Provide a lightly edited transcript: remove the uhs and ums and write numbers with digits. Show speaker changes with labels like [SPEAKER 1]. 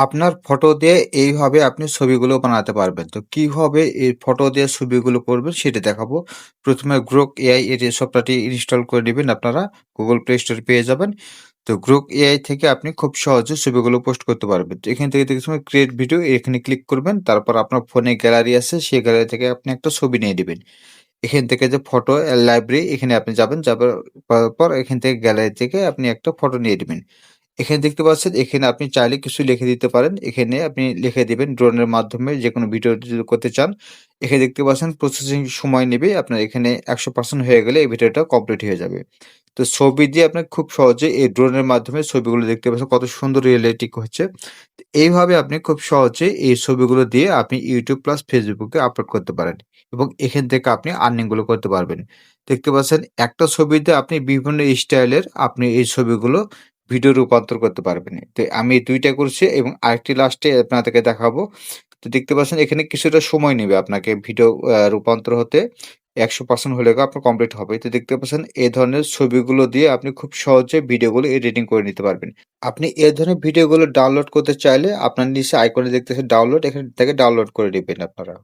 [SPEAKER 1] আপনার ফটো দিয়ে এইভাবে আপনি ছবিগুলো বানাতে পারবেন। তো কিভাবে এই ফটো দিয়ে ছবিগুলো করবেন সেটা দেখাবো। ১ম এ Grok AI এর এই সফটওয়্যারটি ইনস্টল করে নিবেন আপনারা। Google Play Store পেয়ে যাবেন। তো Grok AI থেকে আপনি খুব সহজে ছবিগুলো পোস্ট করতে পারবেন। তো এখান থেকে দেখতে পাচ্ছেন ক্রিয়েট ভিডিও এখানে ক্লিক করবেন। তারপর আপনার ফোনে গ্যালারি আছে সেই গ্যালারি থেকে আপনি একটা ছবি নিয়ে নিবেন। এখান থেকে যে ফটো লাইব্রেরি এখানে আপনি যাবেন। যাওয়ার পর এখান থেকে গ্যালারি থেকে আপনি একটা ফটো নিয়ে নিবেন। এখানে দেখতে পাচ্ছেন, এখানে আপনি চাইলে কিছু লিখে দিতে পারেন। এখানে আপনি লিখে দিবেন ড্রোনের মাধ্যমে যেকোনো ভিডিও যদি করতে চান। এখানে দেখতে পাচ্ছেন প্রসেসিং সময় নেবে। আপনার এখানে ১০০% হয়ে গেলে এই ভিডিওটা কমপ্লিট হয়ে যাবে। তো ছবি দিয়ে আপনি খুব সহজে এই ড্রোনের মাধ্যমে ছবিগুলো দেখতে পাচ্ছেন কত সুন্দর রিয়ালিস্টিক হচ্ছে। তো এইভাবে আপনি খুব সহজে এই ছবিগুলো দিয়ে আপনি YouTube প্লাস Facebook এ আপলোড করতে পারেন এবং এখান থেকে আপনি আর্নিং গুলো করতে পারবেন। দেখতে পাচ্ছেন একটা ছবিতে আপনি বিভিন্ন স্টাইলের আপনি এই ছবিগুলো ভিডিও রূপান্তর করতে পারবেন। তো আমি ২ টা করছি এবং আরেকটি লাস্টে আপনাদেরকে দেখাবো। তো দেখতে পাচ্ছেন এখানে কিছুটা সময় নেবে আপনাকে ভিডিও রূপান্তর হতে। ১০০% হলে আপনার কমপ্লিট হবে। তো দেখতে পাচ্ছেন এ ধরনের ছবিগুলো দিয়ে আপনি খুব সহজে ভিডিওগুলো এডিটিং করে নিতে পারবেন। আপনি এ ধরনের ভিডিওগুলো ডাউনলোড করতে চাইলে আপনার নিচে আইকনে দেখতেছেন ডাউনলোড, এখান থেকে ডাউনলোড করে নিবেন আপনারা।